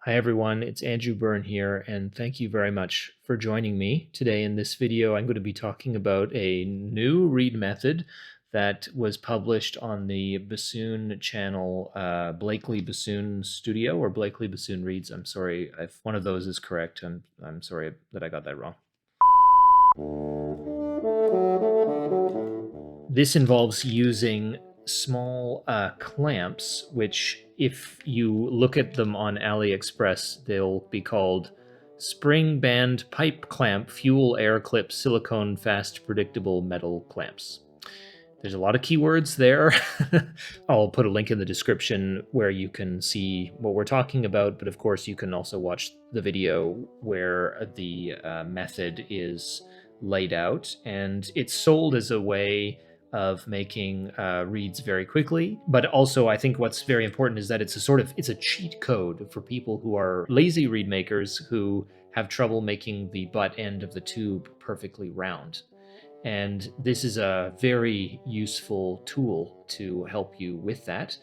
Hi everyone, it's Andrew Byrne here, and thank you very much for joining me. Today in this video, I'm going to be talking about a new reed method that was published on the Bassoon channel, Blakely Bassoon Studio, or Blakely Bassoon Reeds. I'm sorry if one of those is correct. I'm sorry that I got that wrong. This involves using small clamps, which if you look at them on AliExpress, they'll be called spring band pipe clamp fuel air clip silicone fast predictable metal clamps. There's a lot of keywords there. I'll put a link in the description where you can see what we're talking about, but of course you can also watch the video where the method is laid out, and it's sold as a way of making reads very quickly. But also I think what's very important is that it's a cheat code for people who are lazy reed makers who have trouble making the butt end of the tube perfectly round. And this is a very useful tool to help you with that.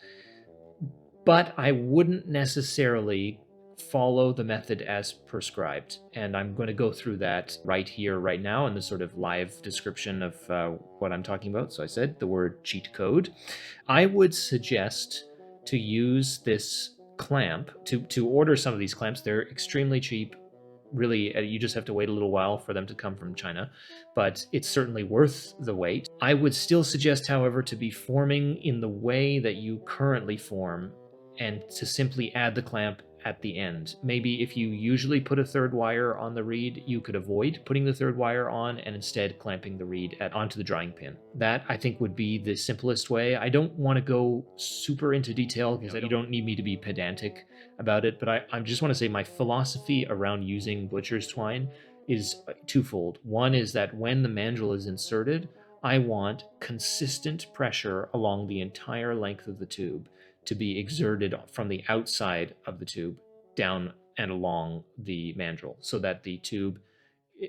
But I wouldn't necessarily follow the method as prescribed. And I'm going to go through that right here, right now, in the sort of live description of what I'm talking about. So I said the word cheat code. I would suggest to use this clamp, to order some of these clamps. They're extremely cheap. Really, you just have to wait a little while for them to come from China, but it's certainly worth the wait. I would still suggest, however, to be forming in the way that you currently form and to simply add the clamp at the end. Maybe if you usually put a third wire on the reed, you could avoid putting the third wire on and instead clamping the reed onto the drying pin. That, I think, would be the simplest way. I don't want to go super into detail because you don't need me to be pedantic about it, but I just want to say my philosophy around using butcher's twine is twofold. One is that when the mandrel is inserted, I want consistent pressure along the entire length of the tube to be exerted from the outside of the tube down and along the mandrel, so that the tube,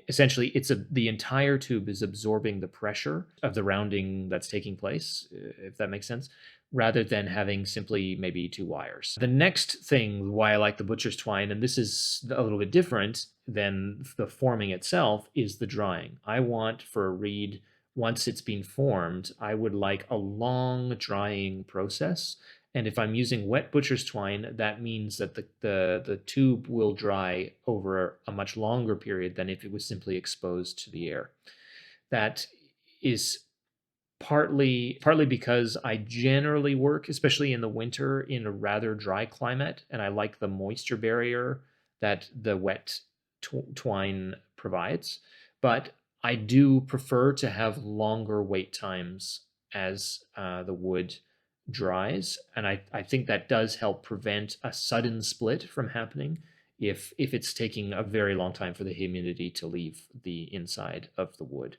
essentially, the entire tube is absorbing the pressure of the rounding that's taking place, if that makes sense, rather than having simply maybe two wires. The next thing why I like the butcher's twine, and this is a little bit different than the forming itself, is the drying. I want for a reed, once it's been formed, I would like a long drying process. And if I'm using wet butcher's twine, that means that the tube will dry over a much longer period than if it was simply exposed to the air. That is partly because I generally work, especially in the winter, in a rather dry climate, and I like the moisture barrier that the wet twine provides. But I do prefer to have longer wait times as the wood dries, and I think that does help prevent a sudden split from happening if it's taking a very long time for the humidity to leave the inside of the wood.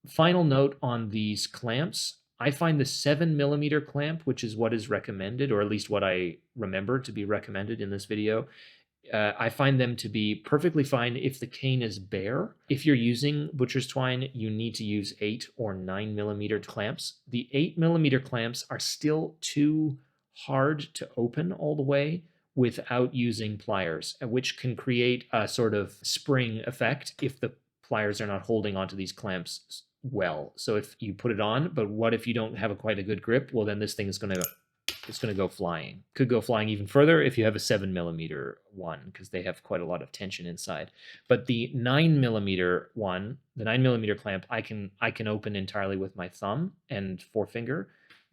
Final note on these clamps. I find the 7mm clamp, which is what is recommended, or at least what I remember to be recommended in this video, I find them to be perfectly fine if the cane is bare. If you're using butcher's twine, you need to use 8 or 9mm clamps. The 8mm clamps are still too hard to open all the way without using pliers, which can create a sort of spring effect if the pliers are not holding onto these clamps well. So if you put it on, but what if you don't have quite a good grip? Well, then this thing is going to go flying. Could go flying even further if you have a 7mm one, because they have quite a lot of tension inside. But the 9mm one, the 9mm clamp, I can open entirely with my thumb and forefinger.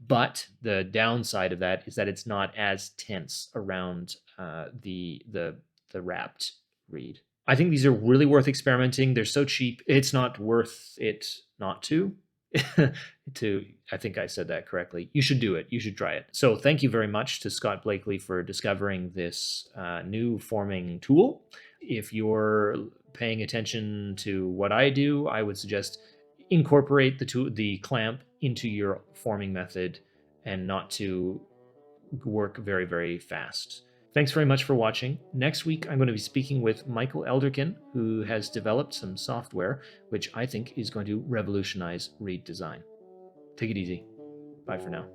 But the downside of that is that it's not as tense around the wrapped reed. I think these are really worth experimenting. They're so cheap. It's not worth it not to. I think I said that correctly. You should do it. You should try it. So thank you very much to Scott Blakely for discovering this new forming tool. If you're paying attention to what I do, I would suggest incorporate the clamp into your forming method and not to work very, very fast. Thanks very much for watching. Next week, I'm going to be speaking with Michael Elderkin, who has developed some software which I think is going to revolutionize reed design. Take it easy. Bye for now.